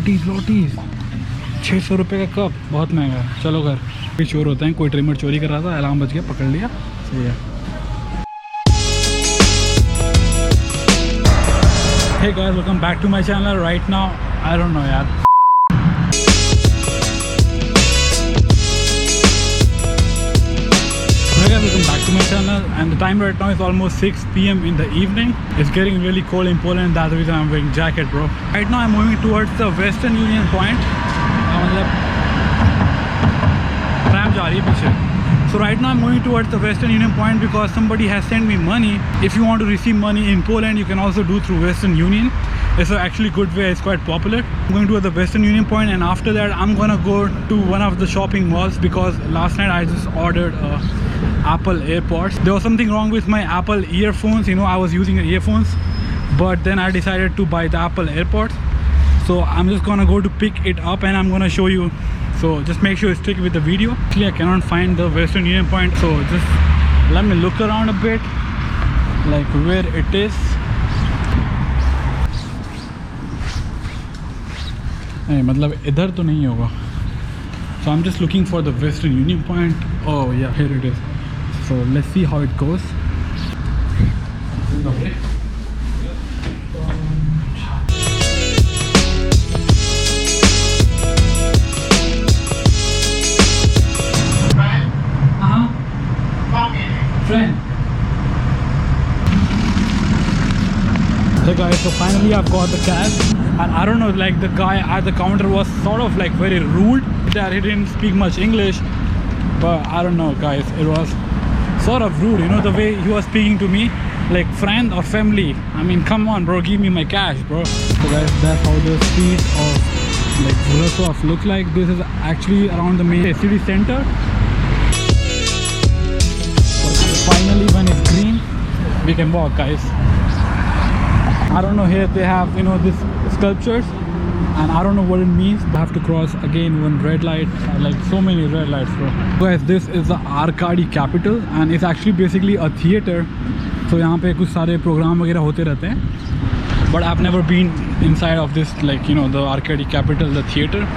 लॉटीज लॉटीज 600 रुपये का कप, बहुत महंगा है। चलो घर भी चोर होते हैं, कोई ट्रिमर चोरी कर रहा था, अलार्म बज गया, पकड़ लिया, सही है। Hey guys, welcome back to my channel. Right now, I don't know यार, welcome back to my channel, and the time right now is almost 6 PM in the evening. It's getting really cold in Poland, that's the reason I'm wearing jacket, bro. Right now I'm moving towards the Western Union point. मतलब tram जा रही है पीछे. So right now I'm moving towards the Western Union point because somebody has sent me money. If you want to receive money in Poland, you can also do through Western Union. It's a actually good way, it's quite popular. I'm going to the Western Union point, and after that I'm gonna go to one of the shopping malls because last night I just ordered Apple AirPods. There was something wrong with my Apple earphones, you know, I was using earphones, but then I decided to buy the Apple AirPods. So I'm just gonna go to pick it up and I'm gonna show you. So just make sure you stick with the video. Actually I cannot find the Western Union point, so just let me look around a bit, like where it is. नहीं मतलब इधर तो नहीं होगा. So I'm just looking for the Western Union point. Oh yeah, here it is. So let's see how it goes. Okay. Friend. Hey guys, so finally I've got the cash, and I don't know, like the guy at the counter was sort of like very rude that he didn't speak much English, but I don't know guys, it was sort of rude, you know, the way he was speaking to me, like friend or family. I mean, come on bro, give me my cash, bro. So guys, that's how the streets of like Wrocław look like. This is actually around the main city center. Finally when it's green we can walk, guys. I don't know, here they have, you know, these sculptures, and I don't know what it means. I have to cross again one red light, like so many red lights, bro. Guys, this is the Arcady Capital, and it's actually basically a theater. So यहाँ पे कुछ सारे programme वगैरह होते रहते हैं, but I've never been inside of this, like, you know, the Arcady Capital, the theater,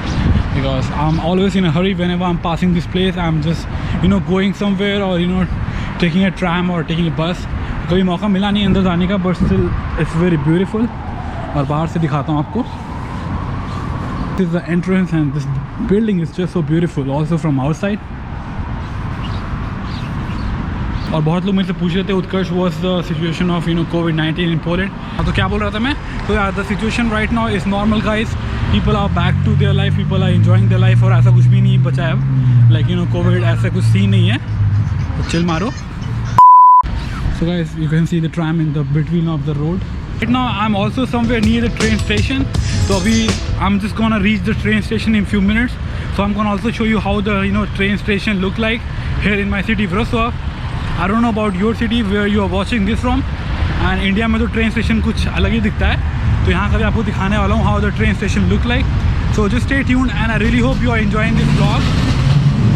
because I'm always in a hurry. Whenever I'm passing this place, I'm just, you know, going somewhere, or you know, taking a tram or taking a bus. कभी मौका मिला नहीं अंदर जाने का, but still it's very beautiful. और बाहर से दिखाता हूँ आपको. This is the entrance, and this building is just so beautiful also from outside. और बहुत लोग मेरे से पूछ रहे थे, उत्कर्ष, what's the situation of, you know, COVID-19 in Poland. तो क्या बोल रहा था मैं? तो यार, the situation right now is normal, guys. People are back to their life, people are enjoying their life, और ऐसा कुछ भी नहीं बचा है अब. Like, you know, COVID ऐसा कुछ सीन नहीं है, तो chill मारो. So guys, you can see the tram in the between of the road. Right now I'm also somewhere near the train station. So I'm just gonna reach the train station in few minutes. So I'm gonna also show you how the, you know, train station look like here in my city Wrocław. I don't know about your city where you are watching this from. And India में तो train station कुछ अलग ही दिखता है. तो यहाँ का भी आपको दिखाने वाला हूँ how the train station look like. So just stay tuned, and I really hope you are enjoying this vlog.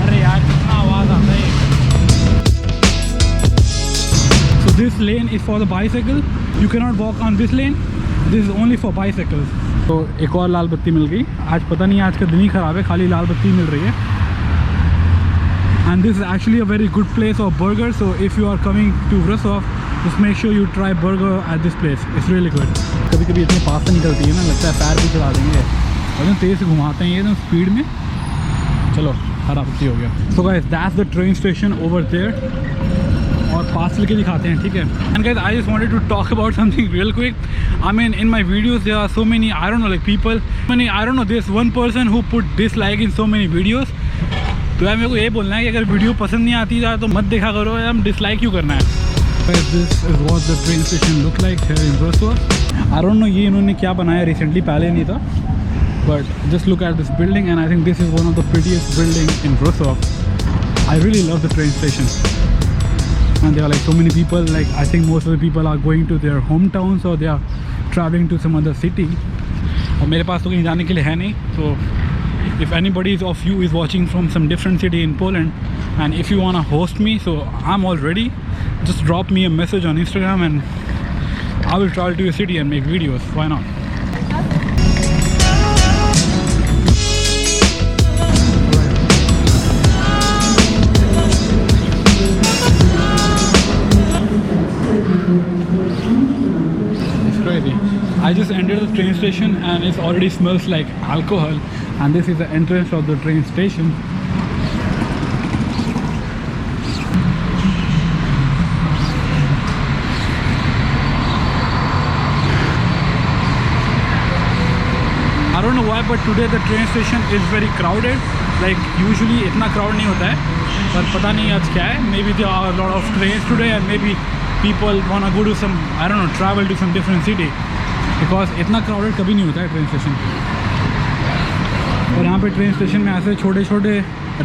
अरे यार कितना आवाज़ आता है. So this lane is for the bicycle. You cannot walk on this lane. This is only for bicycles. तो एक और लाल बत्ती मिल गई. आज पता नहीं, आज का दिन ही ख़राब है, खाली लाल बत्ती मिल रही है. And this is actually a very good place of burger. So if you are coming to Wrocław, just make sure you try burger at this place. It's really good. कभी कभी इतनी फास्ट से निकलती है ना, लगता है पैर भी चला देंगे, और तेज़ से घुमाते हैं ये एकदम स्पीड में. चलो, हरा बत्ती हो गया. So guys, that's the train station over there. और पास लेके दिखाते हैं, ठीक है. And guys, I just wanted to talk about something real quick. I mean, in my videos there are so many, I don't know, like people, I don't know, there's one person who put dislike in so many videos. तो यार मेरे को ये बोलना है कि अगर video पसंद नहीं आती है तो मत देखा करो यार, डिसलाइक क्यों करना है. Guys, this is what the train station look like here in Wrocław. I don't know ये इन्होंने क्या बनाया recently, पहले नहीं था, but just look at this building, and I think this is one of the prettiest building in Wrocław. I really love the train station. And there are like so many people, like I think most of the people are going to their hometowns, or they are traveling to some other city. और मेरे पास तो कहीं जाने के लिए है नहीं. So if anybody of you is watching from some different city in Poland, and if you wanna host me, so I'm all ready. Just drop me a message on Instagram, and I will travel to your city and make videos. Why not? I just entered the train station and it already smells like alcohol, and this is the entrance of the train station. I don't know why, but today the train station is very crowded. Like usually इतना crowd नहीं होता है, पर पता नहीं आज क्या है. Maybe there are a lot of trains today and maybe people wanna go to some, I don't know, travel to some different city. Because इतना crowded कभी नहीं होता है ट्रेन स्टेशन. और यहाँ पे ट्रेन स्टेशन में ऐसे छोटे छोटे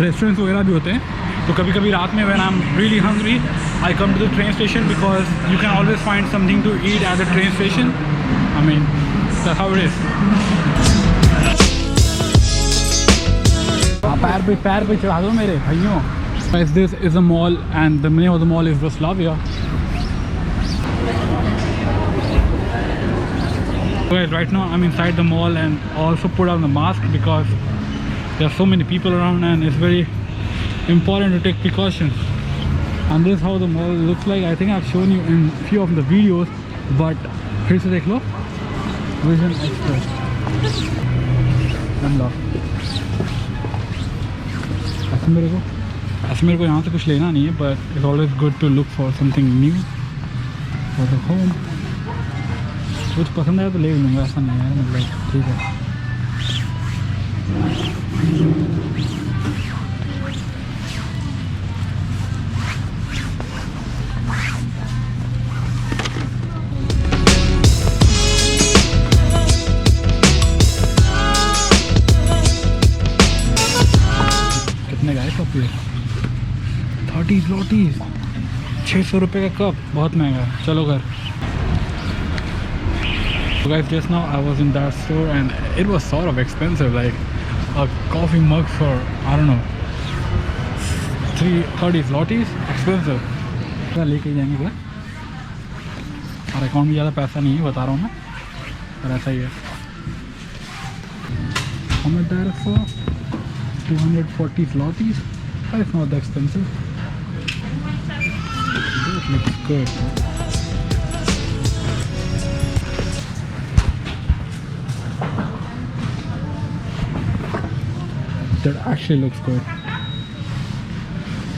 रेस्टोरेंट्स वगैरह भी होते हैं. तो कभी कभी रात में when I'm really hungry, I come to the train station because you can always find something to eat at the train station. I mean, that's how it is. पैर पे चढ़ा दो मेरे भाइयों. Guys, this is a mall and the name of the mall is Vroclavia. Guys, right now I'm inside the mall and also put on the mask because there are so many people around and it's very important to take precautions. And this is how the mall looks like. I think I've shown you in few of the videos, but फिर से देख लो. Vision Express. ऐसे मेरे को यहाँ से कुछ लेना नहीं है, but it's always good to look for something new for the home. कुछ पसंद आया तो ले लूँगा, ऐसा नहीं है, मतलब ठीक है. कितने का है कप ये? 30 zlotys, 600 रुपये का कप, बहुत महंगा है. चलो घर. So guys, just now I was in that store and it was sort of expensive, like a coffee mug for, I don't know, 30 zlotys, expensive. क्या लेके जाएंगे क्या? और अकाउंट में ज़्यादा पैसा नहीं है, बता रहा हूँ मैं, पर ऐसा ही है. How much that is for? 240 zlotys. It's not that expensive. This looks good. That actually looks good.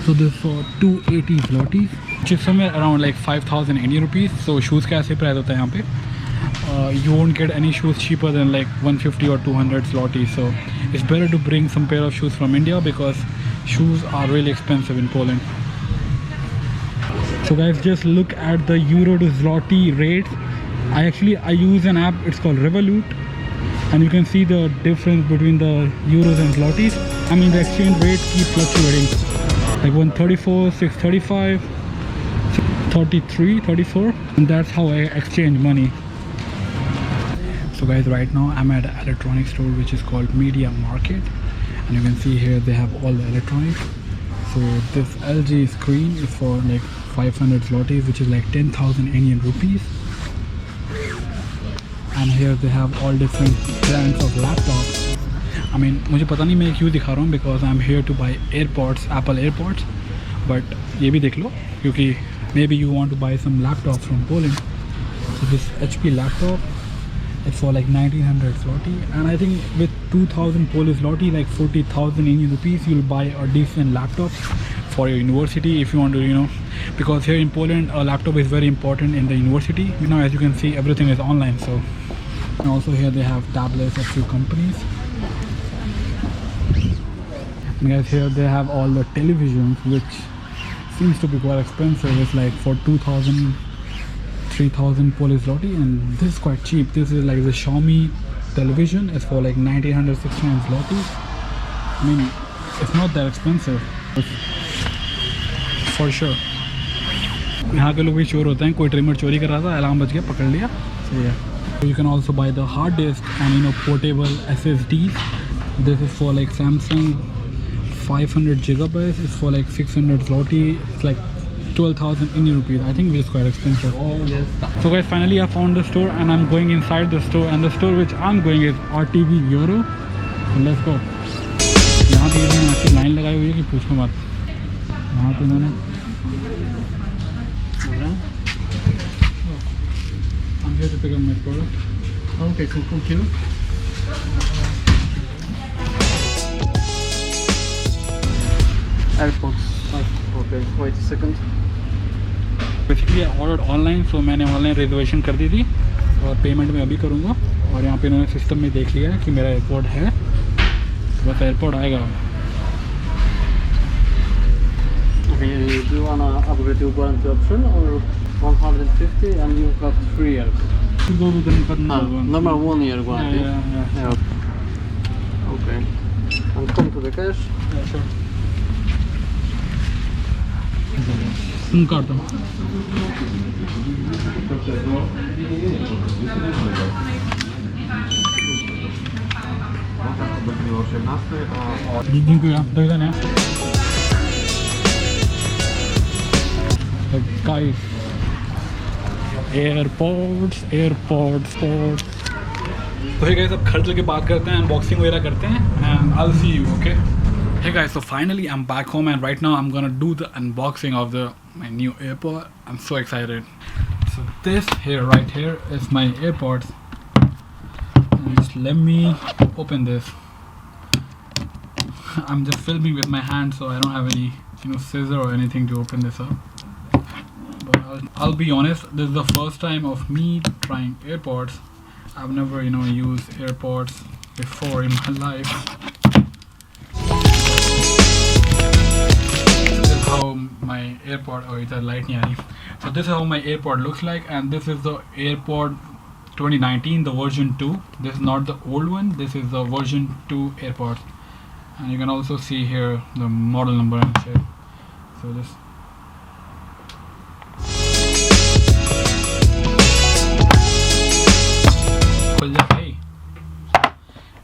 So this for 280 zlotys, which is somewhere around like 5,000 Indian rupees. So shoes का ऐसे प्राइस होता है यहाँ पे. You won't get any shoes cheaper than like 150 or 200 zlotys. So it's better to bring some pair of shoes from India because shoes are really expensive in Poland. So guys, just look at the euro to zloty rates. I use an app, it's called Revolut. And you can see the difference between the euros and zlotys. I mean, the exchange rate keeps fluctuating. Like 134, 635, 33, 34. And that's how I exchange money. So guys, right now I'm at an electronics store which is called Media Market. And you can see here they have all the electronics. So this LG screen is for like 500 zlotys, which is like 10,000 Indian rupees. And here they have all different brands of laptops. I mean, मुझे पता नहीं मैं क्यों दिखा रहा हूँ because I'm here to buy AirPods, Apple AirPods. But ये भी देख लो क्योंकि maybe you want to buy some laptops from Poland. So this HP laptop is for like 1900 zloty, and I think with 2000 Polish zloty, like 40,000 Indian rupees, you'll buy a decent laptop for your university if you want to, you know, because here in Poland a laptop is very important in the university. You know, as you can see, everything is online. So and also here they have tablets of few companies. And guys, here they have all the televisions, which seems to be quite expensive. It's like for 2,000, 3,000 Polish zloty, and this is quite cheap. This is like the Xiaomi television. It's for like 1,969 zloty. I mean, it's not that expensive for sure. यहाँ के लोग भी चोर होते हैं. कोई trimmer चोरी कर रहा था, अलार्म बज गया, पकड़ लिया. So yeah. You can also buy the hard disk and, you know, portable SSDs. This is for like Samsung 500 gigabytes. It's for like 600 zloty. It's like 12,000 Indian rupees. I think this is quite expensive. Oh yes. So guys, finally I found the store and I'm going inside the store, and the store which I'm going is RTV Euro. So let's go. यहाँ पे इन्होंने ऐसी line लगाई हुई है कि पूछो मत. यहाँ पे इन्होंने I'm here to pick up my product. Okay, so cook you. AirPods. Okay, wait a second. Basically order online, so मैंने ऑनलाइन रिजर्वेशन कर दी थी और पेमेंट मैं अभी करूँगा। और यहाँ पे इन्होंने सिस्टम में देख लिया है कि मेरा एयरपोर्ट है, बस एयरपोर्ट आएगा। Okay, do you wanna upgrade your warranty option or 150 and you got 3 years? Go with the one. Normal 1 year warranty. Yeah. Okay. And come to the cash. Yeah, sure. काटता हूँ। Dziękuję, do widzenia. Guys, airports. तो hey guys, अब घर चल के बात करते हैं, अनबॉक्सिंग वगैरह करते हैं, and I'll see you, okay? Hey guys, so finally I'm back home and right now I'm gonna do the unboxing of my new AirPod. I'm so excited. So this here, right here, is my AirPods. And just let me open this. I'm just filming with my hand, so I don't have any, scissor or anything to open this up. But I'll be honest, this is the first time of me trying AirPods. I've never, used AirPods before in my life. This is how my AirPod, it's a light nahi. So this is how my AirPod looks like, and this is the AirPod 2019, the version 2. This is not the old one, this is the version 2 AirPods. And you can also see here the model number and shit. So this.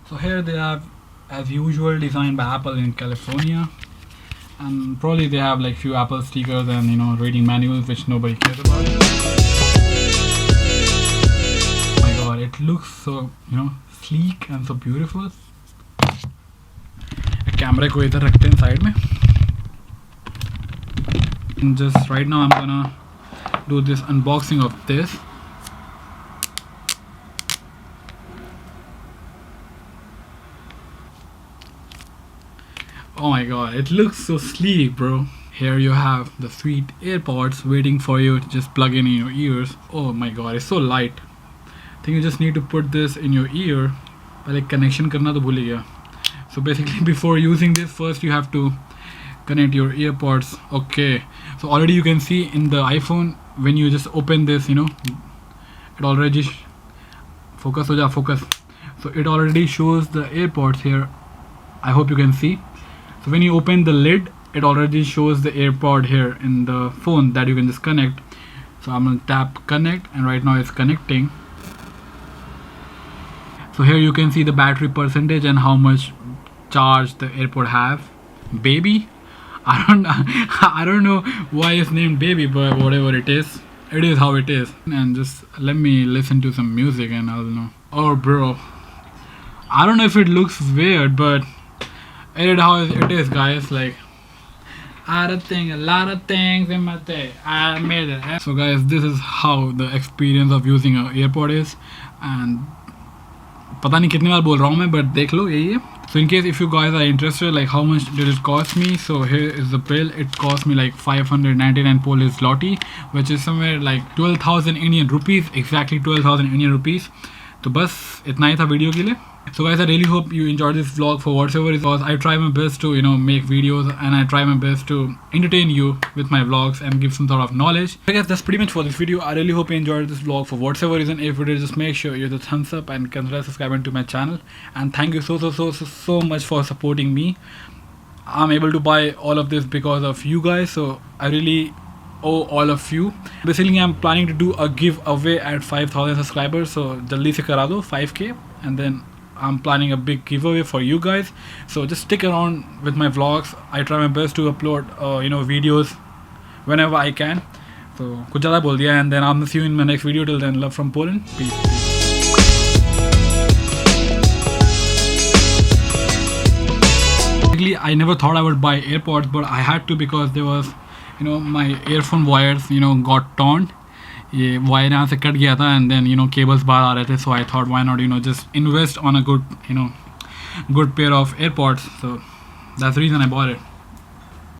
So here they have, as usual, designed by Apple in California, and probably they have like few Apple stickers and reading manuals which nobody cares about. Oh my god, it looks so sleek and so beautiful. कैमरे को इधर रखते हैं side में. Just right now I'm gonna do this unboxing of this. Oh my god, it looks so sleek, bro. Here you have the sweet AirPods waiting for you to just plug in your ears. Oh my god, it's so light. I think you just need to put this in your ear. पहले connection करना तो भूल ही गया. So basically before using this, first you have to connect your earpods. Okay, so already you can see in the iPhone when you just open this, it already focus. So it already shows the AirPods here. I hope you can see. So when you open the lid, it already shows the AirPod here in the phone that you can just connect. So I'm gonna tap connect, and right now it's connecting. So here you can see the battery percentage and how much charge the AirPod have. Baby, I don't know why it's named Baby, but whatever it is how it is. And just let me listen to some music and I'll know. Oh bro, I don't know if it looks weird, but it is how it is, guys. Like a lot of things in my day. I made it. So guys, this is how the experience of using an AirPod is, and पता नहीं कितनी बार बोल रहा हूँ मैं, but देख लो यही है. So in case if you guys are interested, like how much did it cost me? So here is the bill. It cost me like 599 Polish zloty, which is somewhere like 12,000 Indian rupees. Exactly 12,000 Indian rupees. तो बस इतना ही था video के लिए. So guys, I really hope you enjoyed this vlog for whatever it was. I try my best to make videos, and I try my best to entertain you with my vlogs and give some sort of knowledge. I guess that's pretty much for this video. I really hope you enjoyed this vlog for whatever reason. If you did, just make sure you hit the thumbs up and consider subscribing to my channel. And thank you so much for supporting me. I'm able to buy all of this because of you guys, so I really owe all of you. Basically, I'm planning to do a giveaway at 5,000 subscribers, so jaldi se kara do 5k, and then I'm planning a big giveaway for you guys. So just stick around with my vlogs. I try my best to upload videos whenever I can. So kuch zyada bol diya, and then I'll see you in my next video. Till then, love from Poland. Peace. Basically, I never thought I would buy AirPods, but I had to because there was my earphone wires got torn. ये wire यहाँ से cut गया था and then cables बाहर आ रहे थे, so I thought why not just invest on a good good pair of AirPods, so that's the reason I bought it.